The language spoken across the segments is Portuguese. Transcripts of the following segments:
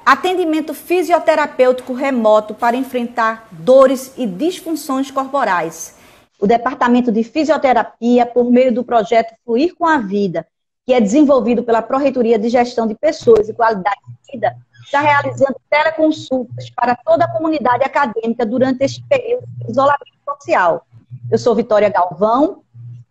Atendimento fisioterapêutico remoto para enfrentar dores e disfunções corporais. O Departamento de Fisioterapia, por meio do projeto Fluir com a Vida, que é desenvolvido pela Pró-Reitoria de Gestão de Pessoas e Qualidade de Vida, está realizando teleconsultas para toda a comunidade acadêmica durante este período de isolamento social. Eu sou Vitória Galvão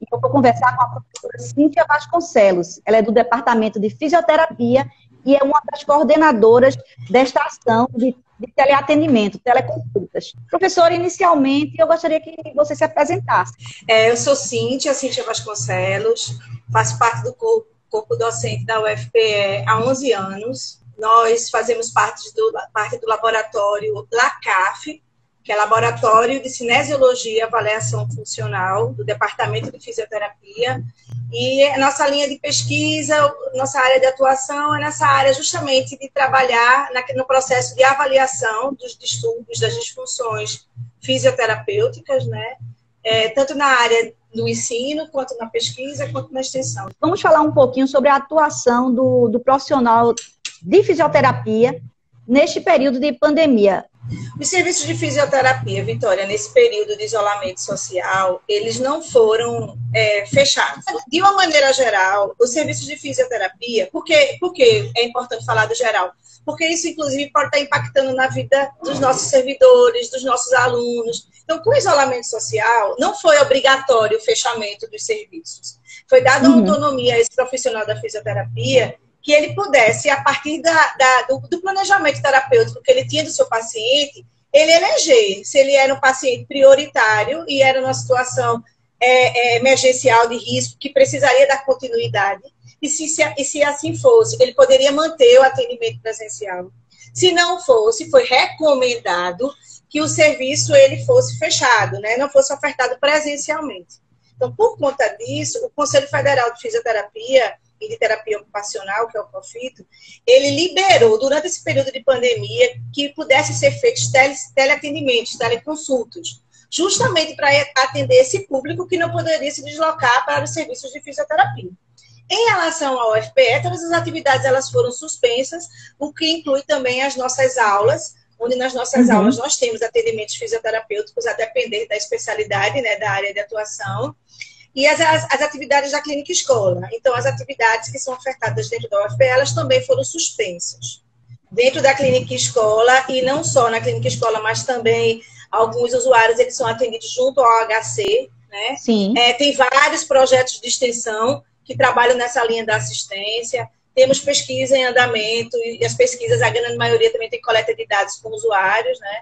e eu vou conversar com a professora Cíntia Vasconcelos. Ela é do Departamento de Fisioterapia e é uma das coordenadoras desta ação de teleatendimento, teleconsultas. Professora, inicialmente, eu gostaria que você se apresentasse. Eu sou Cíntia Vasconcelos, faço parte do corpo docente da UFPE há 11 anos. Nós fazemos parte do laboratório LACAF, que é Laboratório de Cinesiologia e Avaliação Funcional, do Departamento de Fisioterapia. E a nossa linha de pesquisa, nossa área de atuação é nessa área justamente de trabalhar no processo de avaliação dos distúrbios, das disfunções fisioterapêuticas, né? Tanto na área do ensino, quanto na pesquisa, quanto na extensão. Vamos falar um pouquinho sobre a atuação do profissional de fisioterapia neste período de pandemia. Os serviços de fisioterapia, Vitória, nesse período de isolamento social, eles não foram fechados. De uma maneira geral, os serviços de fisioterapia, por que é importante falar do geral? Porque isso, inclusive, pode estar impactando na vida dos nossos servidores, dos nossos alunos. Então, com o isolamento social, não foi obrigatório o fechamento dos serviços. Foi dada uma autonomia a esse profissional da fisioterapia que ele pudesse, a partir do planejamento terapêutico que ele tinha do seu paciente, ele eleger se ele era um paciente prioritário e era numa situação emergencial de risco que precisaria da continuidade. E se assim fosse, ele poderia manter o atendimento presencial. Se não fosse, foi recomendado que o serviço ele fosse fechado, né? Não fosse ofertado presencialmente. Então, por conta disso, o Conselho Federal de Fisioterapia e de Terapia Ocupacional, que é o COFITO, ele liberou, durante esse período de pandemia, que pudesse ser feitos teleatendimentos, teleconsultas, justamente para atender esse público que não poderia se deslocar para os serviços de fisioterapia. Em relação ao UFPE, todas as atividades elas foram suspensas, o que inclui também as nossas aulas, onde nas nossas aulas nós temos atendimentos fisioterapêuticos a depender da especialidade, né, da área de atuação, e as atividades da clínica escola. Então, as atividades que são ofertadas dentro da UFPE, elas também foram suspensas. Dentro da clínica escola, e não só na clínica escola, mas também alguns usuários, eles são atendidos junto ao HC, né? Sim. Tem vários projetos de extensão que trabalham nessa linha da assistência. Temos pesquisa em andamento, e as pesquisas, a grande maioria também tem coleta de dados com usuários, né?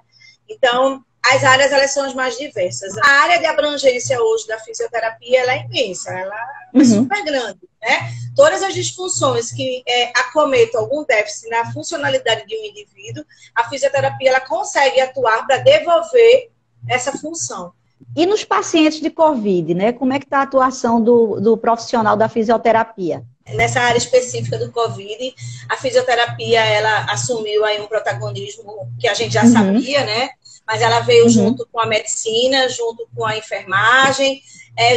Então, as áreas, elas são as mais diversas. A área de abrangência hoje da fisioterapia, ela é imensa, ela é super grande, né? Todas as disfunções que acometam algum déficit na funcionalidade de um indivíduo, a fisioterapia, ela consegue atuar para devolver essa função. E nos pacientes de Covid, né? Como é que está a atuação do profissional da fisioterapia? Nessa área específica do Covid, a fisioterapia, ela assumiu aí um protagonismo que a gente já sabia, né? Mas ela veio junto com a medicina, junto com a enfermagem,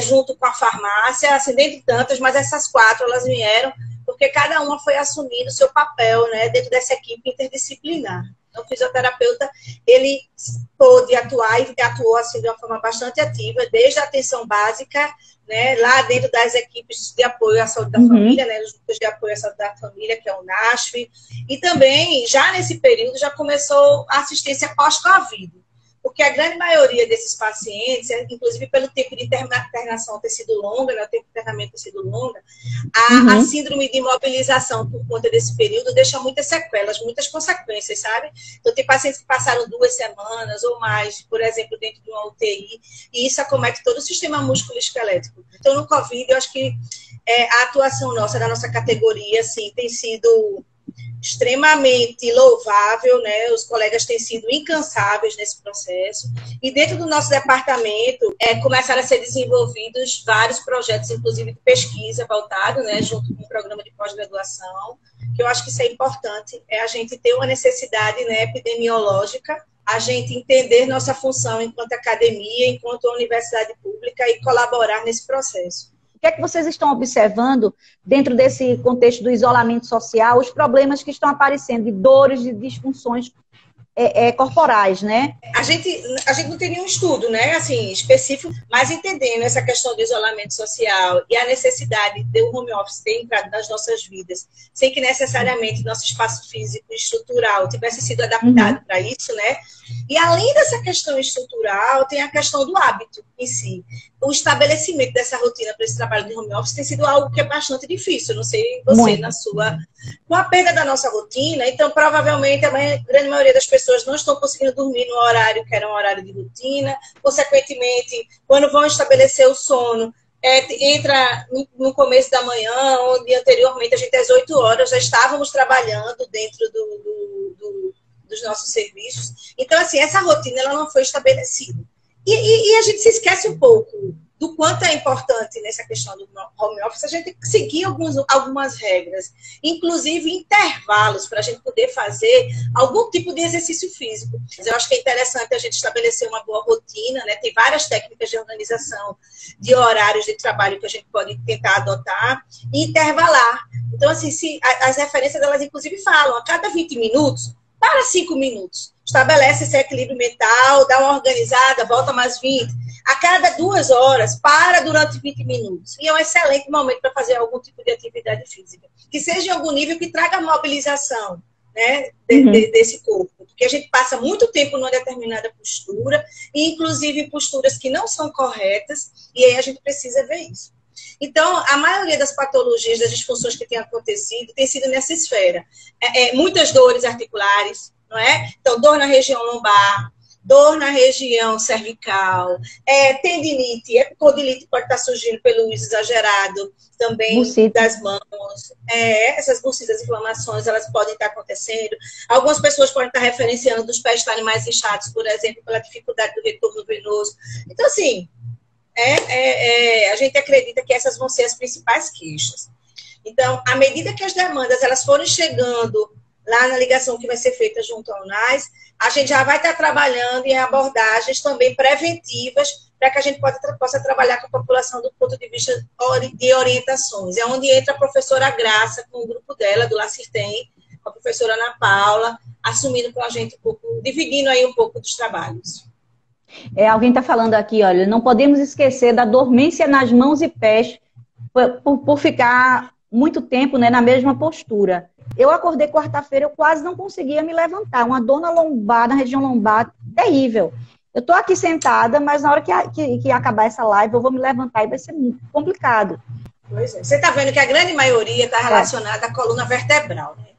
junto com a farmácia, assim, dentre tantas, mas essas quatro, elas vieram porque cada uma foi assumindo o seu papel, né, dentro dessa equipe interdisciplinar. Então, o fisioterapeuta, ele pôde atuar e atuou assim de uma forma bastante ativa, desde a atenção básica, né, lá dentro das equipes de apoio à saúde da família, né, os grupos de apoio à saúde da família, que é o NASF, e também, já nesse período, já começou a assistência pós-Covid, porque a grande maioria desses pacientes, inclusive pelo tempo de internação ter sido longa, né, o tempo de internamento ter sido longa, a síndrome de imobilização por conta desse período deixa muitas sequelas, muitas consequências, sabe? Então, tem pacientes que passaram 2 semanas ou mais, por exemplo, dentro de uma UTI, e isso acomete todo o sistema músculo-esquelético. Então, no Covid, eu acho que a atuação nossa, da nossa categoria, assim, tem sido extremamente louvável, né? Os colegas têm sido incansáveis nesse processo. E dentro do nosso departamento, começaram a ser desenvolvidos vários projetos, inclusive de pesquisa voltado, né, junto com o programa de pós-graduação, que eu acho que isso é importante, a gente ter uma necessidade, né, epidemiológica, a gente entender nossa função enquanto academia, enquanto universidade pública e colaborar nesse processo. que é que vocês estão observando dentro desse contexto do isolamento social, os problemas que estão aparecendo de dores, de disfunções corporais, né? A gente não tem nenhum estudo, né, assim, específico, mas entendendo essa questão do isolamento social e a necessidade do home office ter entrado nas nossas vidas, sem que necessariamente nosso espaço físico e estrutural tivesse sido adaptado para isso, né? E além dessa questão estrutural, tem a questão do hábito em si. O estabelecimento dessa rotina para esse trabalho de home office tem sido algo que é bastante difícil. Eu não sei você, Muito. na sua... Com a perda da nossa rotina, então provavelmente a grande maioria das pessoas não estão conseguindo dormir no horário que era um horário de rotina. Consequentemente, quando vão estabelecer o sono, entra no começo da manhã, onde anteriormente a gente às 8 horas já estávamos trabalhando dentro dos nossos serviços. Então, assim, essa rotina ela não foi estabelecida. E a gente se esquece um pouco do quanto é importante nessa questão do home office a gente seguir algumas regras, inclusive intervalos, para a gente poder fazer algum tipo de exercício físico. Eu acho que é interessante a gente estabelecer uma boa rotina, né? Tem várias técnicas de organização de horários de trabalho que a gente pode tentar adotar e intervalar. Então, assim, as referências, elas inclusive falam, a cada 20 minutos, para 5 minutos. Estabelece esse equilíbrio mental, dá uma organizada, volta mais 20. A cada 2 horas, para durante 20 minutos. E é um excelente momento para fazer algum tipo de atividade física. Que seja em algum nível que traga mobilização, né, desse corpo. Porque a gente passa muito tempo numa determinada postura, e inclusive posturas que não são corretas, e aí a gente precisa ver isso. Então, a maioria das patologias, das disfunções que tem acontecido, tem sido nessa esfera. Muitas dores articulares, não é? Então, dor na região lombar, dor na região cervical, tendinite, epicondilite pode estar surgindo pelo uso exagerado também das mãos. Essas bursitas, inflamações, elas podem estar acontecendo. Algumas pessoas podem estar referenciando dos pés estarem mais inchados, por exemplo, pela dificuldade do retorno venoso. Então, assim, a gente acredita que essas vão ser as principais queixas. Então, à medida que as demandas elas forem chegando lá na ligação que vai ser feita junto ao UNAS, a gente já vai estar trabalhando em abordagens também preventivas para que a gente possa trabalhar com a população do ponto de vista de orientações. É onde entra a professora Graça, com o grupo dela, do Lacirtem, a professora Ana Paula, assumindo com a gente um pouco, dividindo aí um pouco dos trabalhos. Alguém está falando aqui, olha, não podemos esquecer da dormência nas mãos e pés por ficar muito tempo, né, na mesma postura. Eu acordei quarta-feira, eu quase não conseguia me levantar. Uma dor na lombar, na região lombar, terrível. Eu estou aqui sentada, mas na hora que acabar essa live, eu vou me levantar e vai ser muito complicado. Pois é. Você está vendo que a grande maioria está relacionada à coluna vertebral, né?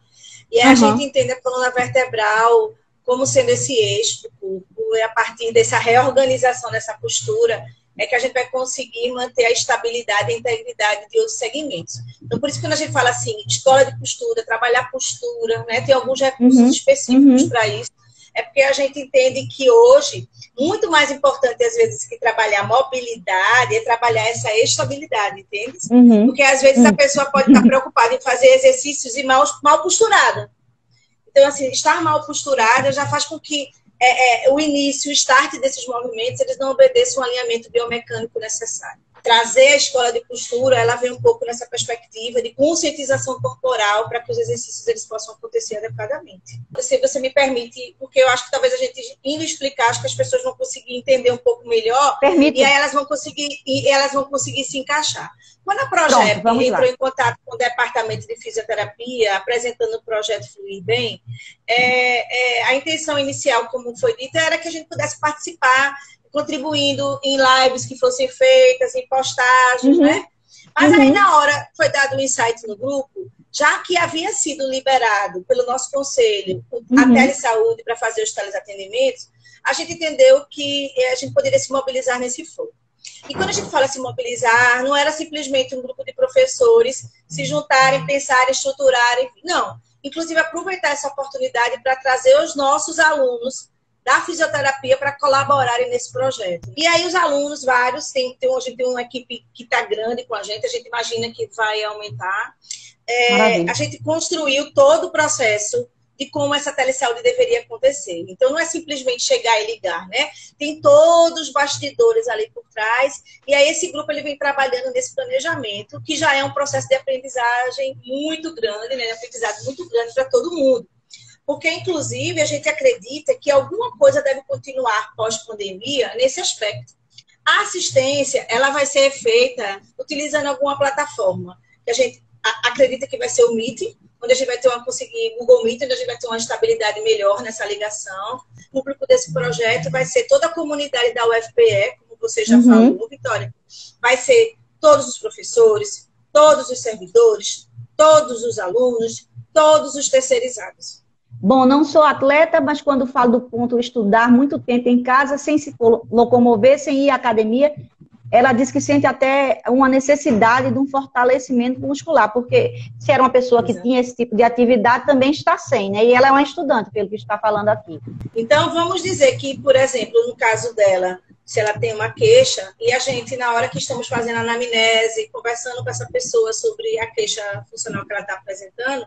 E a gente entende a coluna vertebral como sendo esse eixo do corpo, e a partir dessa reorganização dessa postura é que a gente vai conseguir manter a estabilidade e a integridade de outros segmentos. Então, por isso que quando a gente fala assim, escola de postura, trabalhar postura, né, tem alguns recursos específicos para isso, é porque a gente entende que hoje, muito mais importante às vezes que trabalhar mobilidade é trabalhar essa estabilidade, entende? Porque às vezes a pessoa pode estar preocupada em fazer exercícios e mal posturada. Então, assim, estar mal posturada já faz com que o início, o start desses movimentos, eles não obedeçam o alinhamento biomecânico necessário. Trazer a escola de postura, ela vem um pouco nessa perspectiva de conscientização corporal para que os exercícios eles possam acontecer adequadamente. Se você me permite, porque eu acho que talvez a gente indo explicar, acho que as pessoas vão conseguir entender um pouco melhor. Permite. E aí elas vão conseguir se encaixar. Quando a Progep entrou em contato com o departamento de fisioterapia, apresentando o projeto Fluir Bem, a intenção inicial, como foi dito, era que a gente pudesse participar, contribuindo em lives que fossem feitas, em postagens, né? Mas aí, na hora, foi dado um insight no grupo, já que havia sido liberado pelo nosso conselho a telesaúde para fazer os teleatendimentos, a gente entendeu que a gente poderia se mobilizar nesse foro. E quando a gente fala se mobilizar, não era simplesmente um grupo de professores se juntarem, pensarem, estruturarem, não. Inclusive, aproveitar essa oportunidade para trazer os nossos alunos da fisioterapia para colaborarem nesse projeto. E aí os alunos, vários, a gente tem uma equipe que está grande com a gente imagina que vai aumentar. A gente construiu todo o processo de como essa telesaúde deveria acontecer. Então, não é simplesmente chegar e ligar, né? Tem todos os bastidores ali por trás, e aí esse grupo ele vem trabalhando nesse planejamento, que já é um processo de aprendizagem muito grande, né? Aprendizado muito grande para todo mundo. Porque, inclusive, a gente acredita que alguma coisa deve continuar pós-pandemia nesse aspecto. A assistência, ela vai ser feita utilizando alguma plataforma, que a gente acredita que vai ser o Meet, onde a gente vai ter Google Meet, onde a gente vai ter uma estabilidade melhor nessa ligação. O público desse projeto vai ser toda a comunidade da UFPE, como você já falou, Vitória. Vai ser todos os professores, todos os servidores, todos os alunos, todos os terceirizados. Bom, não sou atleta, mas quando falo do ponto estudar muito tempo em casa, sem se locomover, sem ir à academia, ela diz que sente até uma necessidade de um fortalecimento muscular, porque se era uma pessoa que tinha esse tipo de atividade, também está sem, né? E ela é uma estudante, pelo que está falando aqui. Então, vamos dizer que, por exemplo, no caso dela, se ela tem uma queixa, e a gente, na hora que estamos fazendo a anamnese, conversando com essa pessoa sobre a queixa funcional que ela está apresentando,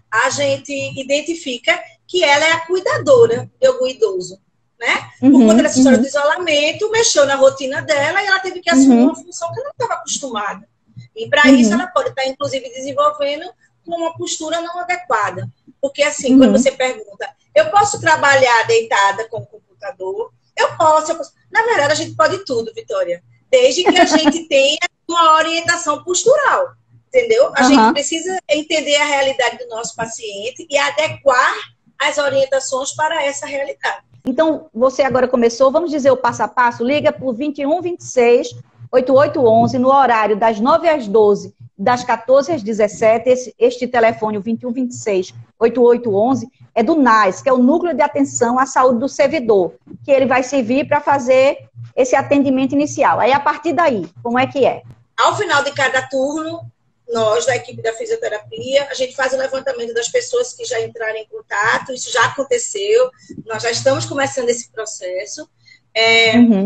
a gente identifica que ela é a cuidadora de algum idoso, né? Por conta dessa história do isolamento, mexeu na rotina dela e ela teve que assumir uma função que ela não estava acostumada. E para isso ela pode estar, inclusive, desenvolvendo com uma postura não adequada. Porque, assim, quando você pergunta, eu posso trabalhar deitada com o computador? Eu posso. Na verdade, a gente pode tudo, Vitória, desde que a gente tenha uma orientação postural. Entendeu? A gente precisa entender a realidade do nosso paciente e adequar as orientações para essa realidade. Então, você agora começou, vamos dizer o passo a passo, liga para o 2126-8811, no horário das 9 às 12, das 14 às 17. Este telefone, o 2126-8811, é do NAS, que é o Núcleo de Atenção à Saúde do Servidor, que ele vai servir para fazer esse atendimento inicial. Aí, a partir daí, como é que é? Ao final de cada turno, nós, da equipe da fisioterapia, a gente faz o levantamento das pessoas que já entraram em contato, isso já aconteceu, nós já estamos começando esse processo,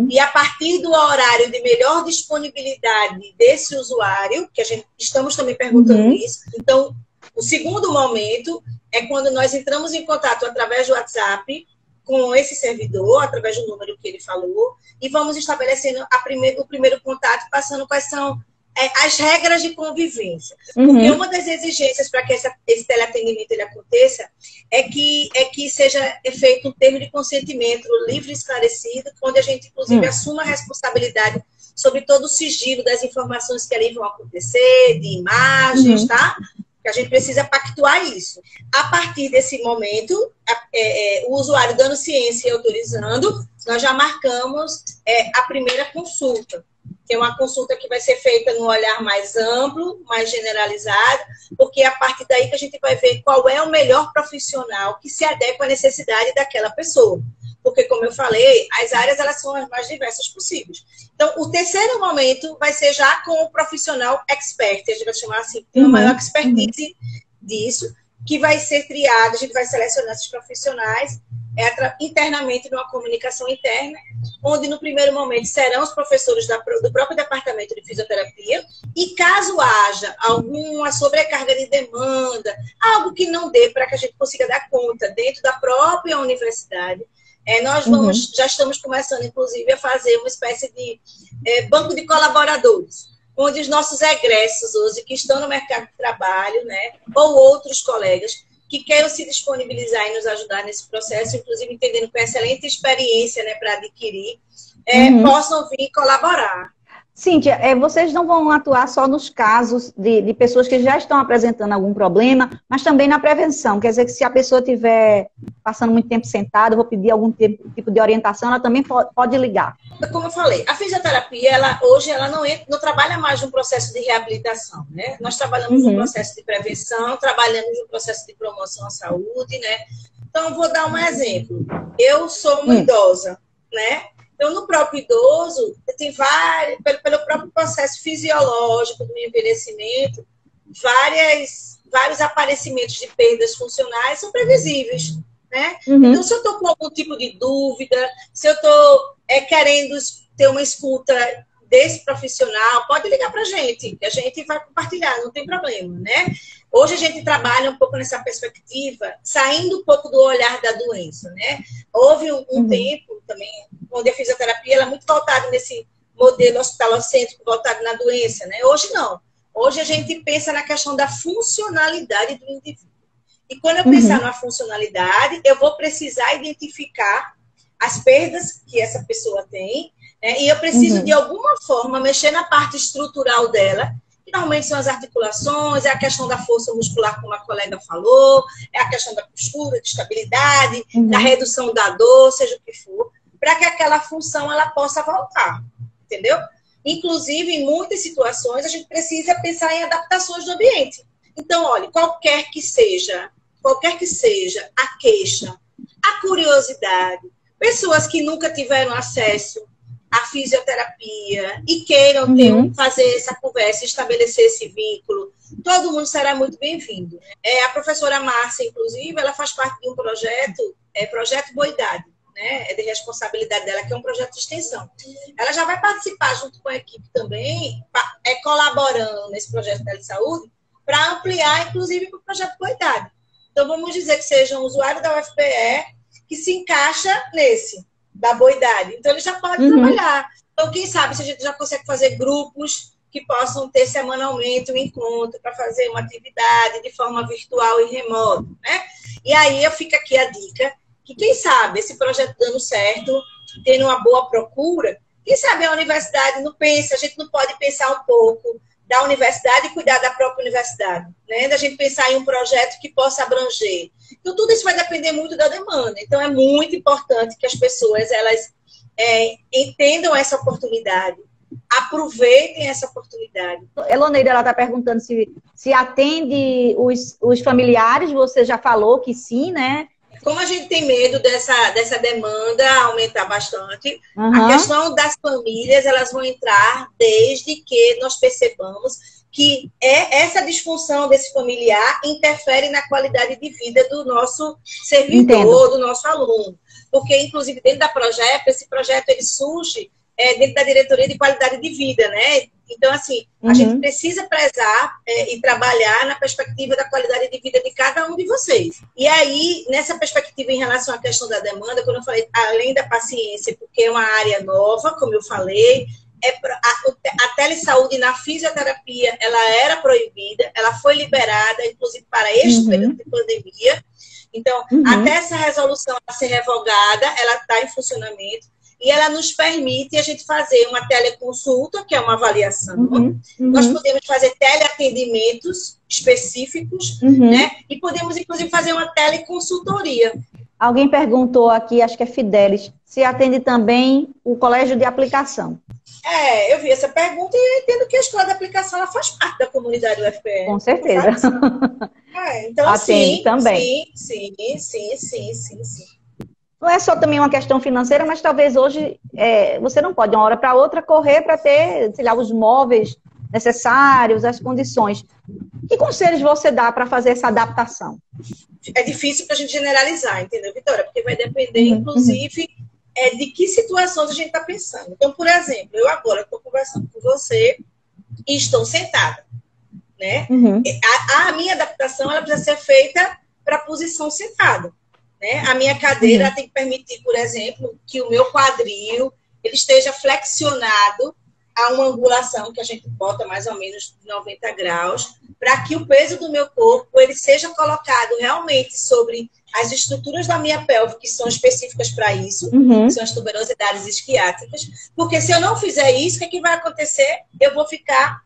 e a partir do horário de melhor disponibilidade desse usuário, que a gente estamos também perguntando isso, então, o segundo momento é quando nós entramos em contato através do WhatsApp com esse servidor, através do número que ele falou, e vamos estabelecendo o primeiro contato, passando quais são as regras de convivência. Porque uma das exigências para que esse teleatendimento ele aconteça é que seja feito um termo de consentimento livre e esclarecido, onde a gente, inclusive, assuma a responsabilidade sobre todo o sigilo das informações que ali vão acontecer, de imagens, tá? Que a gente precisa pactuar isso. A partir desse momento, o usuário dando ciência e autorizando, nós já marcamos a primeira consulta. Que é uma consulta que vai ser feita num olhar mais amplo, mais generalizado, porque é a partir daí que a gente vai ver qual é o melhor profissional que se adequa à necessidade daquela pessoa. Porque, como eu falei, as áreas elas são as mais diversas possíveis. Então, o terceiro momento vai ser já com o profissional expert, a gente vai chamar assim, tem uma maior expertise disso, que vai ser triado, a gente vai selecionar esses profissionais internamente numa comunicação interna, onde no primeiro momento serão os professores do próprio departamento de fisioterapia, e caso haja alguma sobrecarga de demanda, algo que não dê para que a gente consiga dar conta dentro da própria universidade, nós já estamos começando, inclusive, a fazer uma espécie de banco de colaboradores, onde os nossos egressos hoje, que estão no mercado de trabalho, né, ou outros colegas, que queiram se disponibilizar e nos ajudar nesse processo, inclusive entendendo com excelente experiência, né, para adquirir, possam vir colaborar. Cíntia, vocês não vão atuar só nos casos de pessoas que já estão apresentando algum problema, mas também na prevenção. Quer dizer que se a pessoa estiver passando muito tempo sentada, eu vou pedir algum tipo de orientação, ela também pode ligar. Como eu falei, a fisioterapia, hoje ela não trabalha mais num processo de reabilitação, né? Nós trabalhamos num processo de prevenção, trabalhamos num processo de promoção à saúde, né? Então, eu vou dar um exemplo. Eu sou uma idosa, né? Então, no próprio idoso, tem pelo próprio processo fisiológico do envelhecimento, vários aparecimentos de perdas funcionais são previsíveis, né? Então, se eu estou com algum tipo de dúvida, se eu estou querendo ter uma escuta desse profissional, pode ligar para a gente, que a gente vai compartilhar, não tem problema, né? Hoje a gente trabalha um pouco nessa perspectiva, saindo um pouco do olhar da doença, né? Houve um tempo também, onde a fisioterapia ela é muito voltada nesse modelo hospitalocêntrico, voltado na doença, né? Hoje não. Hoje a gente pensa na questão da funcionalidade do indivíduo. E quando eu pensar na funcionalidade, eu vou precisar identificar as perdas que essa pessoa tem, né? E eu preciso, de alguma forma, mexer na parte estrutural dela, que normalmente são as articulações, é a questão da força muscular, como a colega falou, é a questão da postura, de estabilidade, da redução da dor, seja o que for, para que aquela função ela possa voltar, entendeu? Inclusive, em muitas situações, a gente precisa pensar em adaptações do ambiente. Então, olha, qualquer que seja a queixa, a curiosidade, pessoas que nunca tiveram acesso à fisioterapia e queiram fazer essa conversa, estabelecer esse vínculo, todo mundo será muito bem-vindo. A professora Márcia, inclusive, ela faz parte de um projeto, Projeto Boidade, né? É de responsabilidade dela, que é um projeto de extensão. Ela já vai participar junto com a equipe também, colaborando nesse projeto de saúde, para ampliar, inclusive, para o projeto Boidade. Então, vamos dizer que seja um usuário da UFPE que se encaixa nesse, da boa-idade. Então, ele já pode trabalhar. Então, quem sabe se a gente já consegue fazer grupos que possam ter semanalmente um encontro para fazer uma atividade de forma virtual e remota, né? E aí, fica aqui a dica, que quem sabe esse projeto dando certo, tendo uma boa procura, quem sabe a universidade não pensa, a gente não pode pensar um pouco da universidade e cuidar da própria universidade, né? Da gente pensar em um projeto que possa abranger. Então, tudo isso vai depender muito da demanda. Então, é muito importante que as pessoas elas entendam essa oportunidade, aproveitem essa oportunidade. Eloneida, ela está perguntando se atende os familiares, você já falou que sim, né? Como a gente tem medo dessa demanda aumentar bastante, a questão das famílias, elas vão entrar desde que nós percebamos que essa disfunção desse familiar interfere na qualidade de vida do nosso servidor, do nosso aluno. Porque, inclusive, dentro da projeto, esse projeto ele surge dentro da diretoria de qualidade de vida, né? Então, assim, a gente precisa prezar e trabalhar na perspectiva da qualidade de vida de cada um de vocês. E aí, nessa perspectiva em relação à questão da demanda, quando eu falei, além da paciência, porque é uma área nova, como eu falei, a telesaúde na fisioterapia, ela era proibida, ela foi liberada, inclusive para este período de pandemia. Então, até essa resolução ser revogada, ela está em funcionamento. E ela nos permite a gente fazer uma teleconsulta, que é uma avaliação. Nós podemos fazer teleatendimentos específicos, né? E podemos, inclusive, fazer uma teleconsultoria. Alguém perguntou aqui, acho que é Fidelis, se atende também o colégio de aplicação. Eu vi essa pergunta e entendo que a escola de aplicação ela faz parte da comunidade UFPE. Com certeza. Então, atende sim, também. Sim. Não é só também uma questão financeira, mas talvez hoje você não pode, de uma hora para outra, correr para ter, sei lá, os móveis necessários, as condições. Que conselhos você dá para fazer essa adaptação? É difícil para a gente generalizar, entendeu, Vitória? Porque vai depender, inclusive, de que situações a gente está pensando. Então, por exemplo, eu agora estou conversando com você e estou sentada, né? A minha adaptação ela precisa ser feita para a posição sentada. Né? A minha cadeira tem que permitir, por exemplo, que o meu quadril ele esteja flexionado a uma angulação que a gente bota mais ou menos de 90 graus, para que o peso do meu corpo ele seja colocado realmente sobre as estruturas da minha pelve, que são específicas para isso, que são as tuberosidades isquiátricas, porque se eu não fizer isso, o que vai acontecer? Eu vou ficar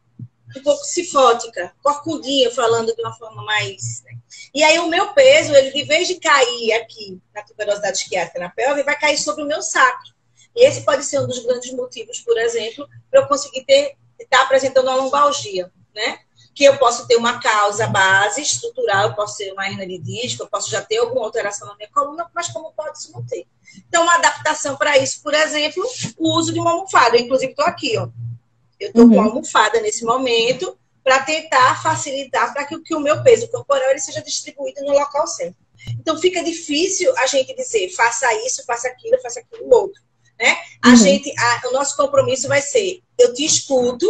um pouco cifótica, corcundinha, falando de uma forma mais... Né? E aí o meu peso, ele de vez de cair aqui na tuberosidade isquiátrica, na pelve, vai cair sobre o meu sacro. E esse pode ser um dos grandes motivos, por exemplo, para eu conseguir estar apresentando uma lombalgia, né? Que eu posso ter uma causa base estrutural, eu posso ter uma hernia de disco, eu posso já ter alguma alteração na minha coluna, mas como pode isso não ter? Então, uma adaptação para isso, por exemplo, o uso de uma almofada. Eu, inclusive, estou aqui, ó. Eu estou com uma almofada nesse momento para tentar facilitar para que o meu peso corporal ele seja distribuído no local certo. Então, fica difícil a gente dizer, faça isso, faça aquilo outro. né? O nosso compromisso vai ser, eu te escuto,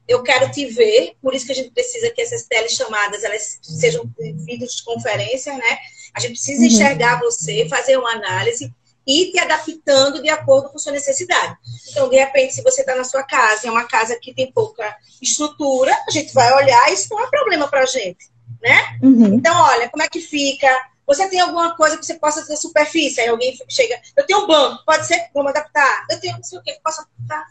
eu quero te ver, por isso que a gente precisa que essas telechamadas, elas sejam videoconferências, né? A gente precisa enxergar você, fazer uma análise e te adaptando de acordo com sua necessidade. Então, de repente, se você está na sua casa, é uma casa que tem pouca estrutura, a gente vai olhar, isso não é problema para a gente, né? Então, olha, como é que fica? Você tem alguma coisa que você possa ter superfície? Aí alguém chega, eu tenho um banco, pode ser? Vamos adaptar. Eu tenho não sei o que, posso adaptar.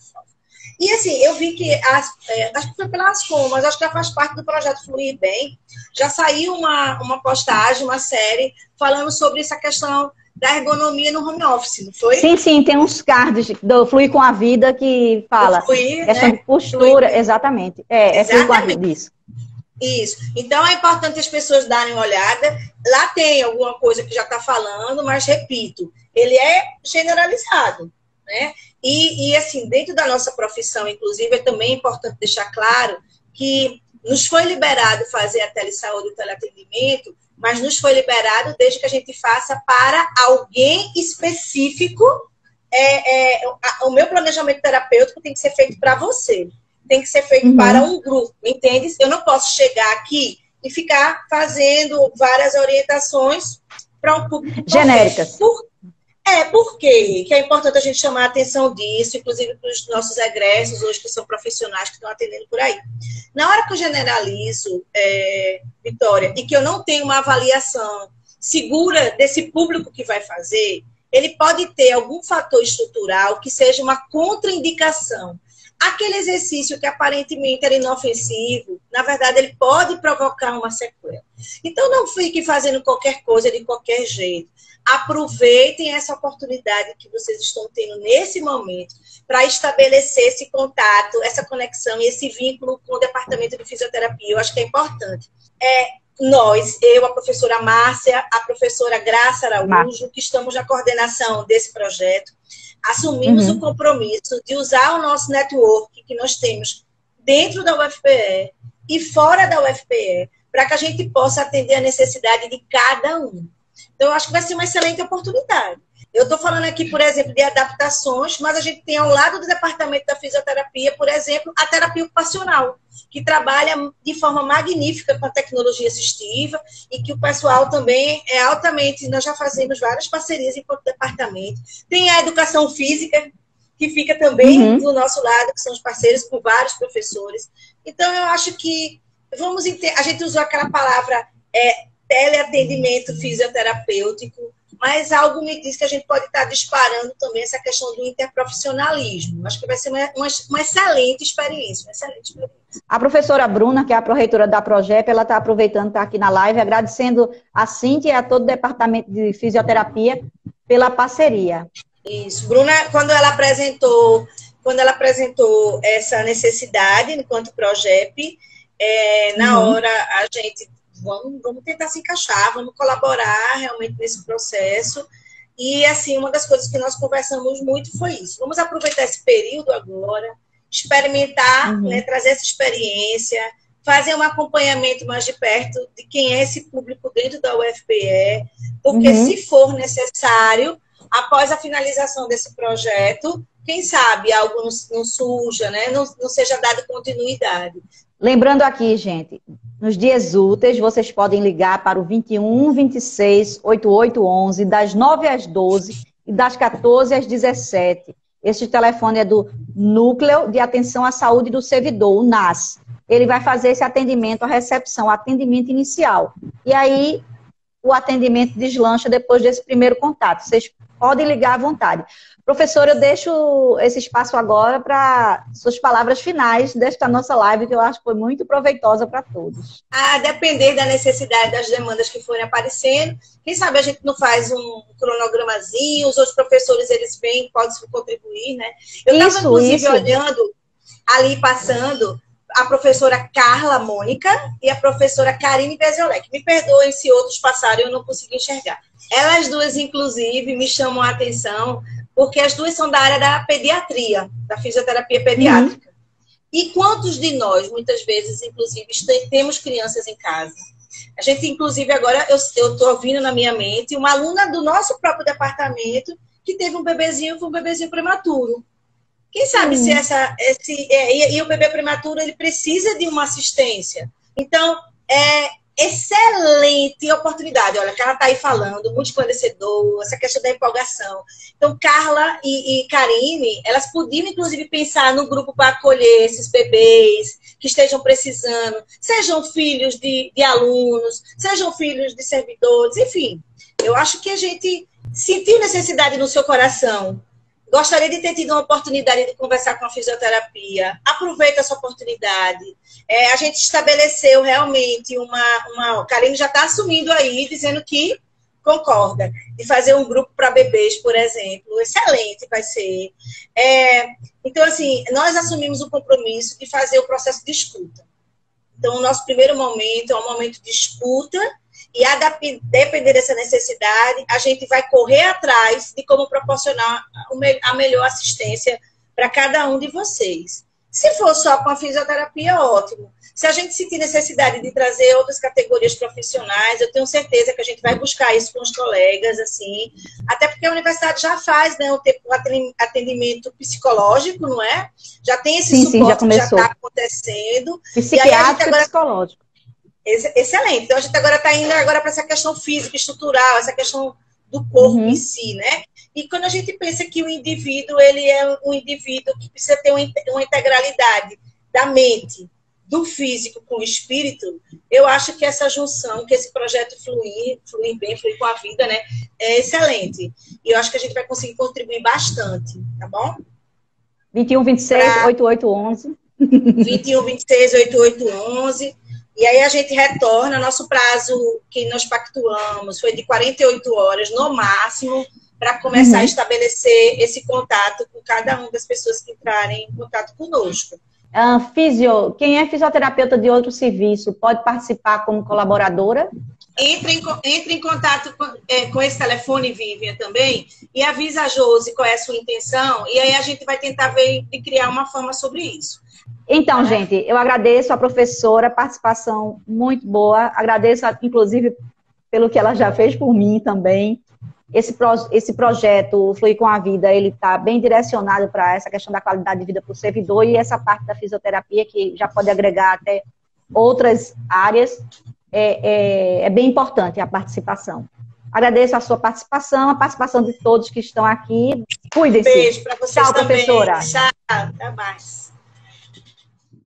E assim, eu vi que, acho que foi pela Ascom, mas acho que já faz parte do projeto Fluir Bem, já saiu uma postagem, uma série, falando sobre essa questão da ergonomia no home office, não foi? Sim, sim, tem uns cards do Fluir com a Vida que fala Fluir, questão, né? De postura, Fluir. Exatamente. É Fluir com a Vida, isso. Isso. Então, é importante as pessoas darem uma olhada. Lá tem alguma coisa que já está falando, mas, repito, ele é generalizado, né? E, assim, dentro da nossa profissão, inclusive, é também importante deixar claro que nos foi liberado fazer a telesaúde e o teleatendimento, mas nos foi liberado desde que a gente faça para alguém específico. O meu planejamento terapêutico tem que ser feito para você. Tem que ser feito para um grupo, entende? Eu não posso chegar aqui e ficar fazendo várias orientações para um público genéricas. Por quê? Que é importante a gente chamar a atenção disso, inclusive para os nossos egressos hoje, que são profissionais que estão atendendo por aí. Na hora que eu generalizo, Vitória, e que eu não tenho uma avaliação segura desse público que vai fazer, ele pode ter algum fator estrutural que seja uma contraindicação. Aquele exercício que aparentemente era inofensivo, na verdade, ele pode provocar uma sequela. Então, não fiquem fazendo qualquer coisa de qualquer jeito. Aproveitem essa oportunidade que vocês estão tendo nesse momento para estabelecer esse contato, essa conexão e esse vínculo com o departamento de fisioterapia. Eu acho que é importante. Eu, a professora Márcia, a professora Graça Araújo, que estamos na coordenação desse projeto, assumimos o compromisso de usar o nosso network que nós temos dentro da UFPE e fora da UFPE para que a gente possa atender a necessidade de cada um. Então, eu acho que vai ser uma excelente oportunidade. Eu estou falando aqui, por exemplo, de adaptações, mas a gente tem ao lado do departamento da fisioterapia, por exemplo, a terapia ocupacional, que trabalha de forma magnífica com a tecnologia assistiva e que o pessoal também é altamente, nós já fazemos várias parcerias enquanto departamento. Tem a educação física, que fica também do nosso lado, que são os parceiros com vários professores. Então, eu acho que a gente usou aquela palavra teleatendimento fisioterapêutico, mas algo me diz que a gente pode estar disparando também essa questão do interprofissionalismo. Acho que vai ser uma excelente experiência, A professora Bruna, que é a pró-reitora da Progep, ela está aproveitando estar aqui na live, agradecendo a Cíntia e a todo o departamento de fisioterapia pela parceria. Isso. Bruna, quando ela apresentou essa necessidade enquanto Progep, na hora a gente... Vamos tentar se encaixar, vamos colaborar realmente nesse processo. E, assim, uma das coisas que nós conversamos muito foi isso. Vamos aproveitar esse período agora, experimentar, né, trazer essa experiência, fazer um acompanhamento mais de perto de quem é esse público dentro da UFPE, porque se for necessário, após a finalização desse projeto, quem sabe algo não surja, né, não seja dado continuidade. Lembrando aqui, gente, nos dias úteis, vocês podem ligar para o 21 26 8811, das 9 às 12 e das 14 às 17. Este telefone é do Núcleo de Atenção à Saúde do Servidor, o NAS. Ele vai fazer esse atendimento, a recepção, atendimento inicial. E aí, o atendimento deslancha depois desse primeiro contato. Vocês podem ligar à vontade. Professora, eu deixo esse espaço agora para suas palavras finais desta nossa live, que eu acho que foi muito proveitosa para todos. A depender da necessidade, das demandas que forem aparecendo, quem sabe a gente não faz um cronogramazinho, os outros professores, eles vêm, podem contribuir, né? Eu estava, inclusive, olhando, ali passando, a professora Carla Mônica e a professora Karine Beziolek. Me perdoem se outros passaram e eu não consegui enxergar. Elas duas, inclusive, me chamam a atenção, porque as duas são da área da pediatria, da fisioterapia pediátrica. E quantos de nós, muitas vezes, inclusive, temos crianças em casa? A gente, inclusive, agora, eu estou ouvindo na minha mente uma aluna do nosso próprio departamento que teve um bebezinho prematuro. Quem sabe se e o bebê prematuro, ele precisa de uma assistência. Então, é excelente oportunidade. Olha, a Carla está aí falando, muito esclarecedor, essa questão da empolgação. Então, Carla e Karine, elas podiam, inclusive, pensar no grupo para acolher esses bebês que estejam precisando, sejam filhos de alunos, sejam filhos de servidores, enfim. Eu acho que a gente sentiu necessidade no seu coração. Gostaria de ter tido uma oportunidade de conversar com a fisioterapia. Aproveita essa oportunidade. A gente estabeleceu realmente uma... Karine já está assumindo aí, dizendo que concorda, de fazer um grupo para bebês, por exemplo. Excelente vai ser. Então, assim, nós assumimos o compromisso de fazer o processo de escuta. Então, o nosso primeiro momento é um momento de escuta, e a depender dessa necessidade, a gente vai correr atrás de como proporcionar a melhor assistência para cada um de vocês. Se for só com a fisioterapia, ótimo. Se a gente sentir necessidade de trazer outras categorias profissionais, eu tenho certeza que a gente vai buscar isso com os colegas, assim, até porque a universidade já faz, né, o atendimento psicológico, não é? Já tem esse suporte que já está acontecendo. Psiquiátrico e psicológico. Excelente. Então, a gente agora está indo para essa questão física, estrutural, essa questão do corpo em si, né? E quando a gente pensa que o indivíduo, ele é um indivíduo que precisa ter uma integralidade da mente, do físico com o espírito, eu acho que essa junção, que esse projeto fluir com a vida, né? É excelente. E eu acho que a gente vai conseguir contribuir bastante, tá bom? 21, 26, 8811. 21, 26, 8811. E aí a gente retorna, nosso prazo que nós pactuamos foi de 48 horas, no máximo, para começar a estabelecer esse contato com cada uma das pessoas que entrarem em contato conosco. Quem é fisioterapeuta de outro serviço pode participar como colaboradora? Entre em contato com esse telefone, Vivian, também, e avisa a Josi qual é a sua intenção, e aí a gente vai tentar ver e criar uma forma sobre isso. Então, gente, eu agradeço a professora, participação muito boa, agradeço, inclusive, pelo que ela já fez por mim também. Esse projeto Fluir com a Vida, ele está bem direcionado para essa questão da qualidade de vida para o servidor e essa parte da fisioterapia, que já pode agregar até outras áreas, é bem importante a participação. Agradeço a sua participação, a participação de todos que estão aqui. Cuidem-se. Beijo para vocês. Tchau, também. professora. Tchau, até mais.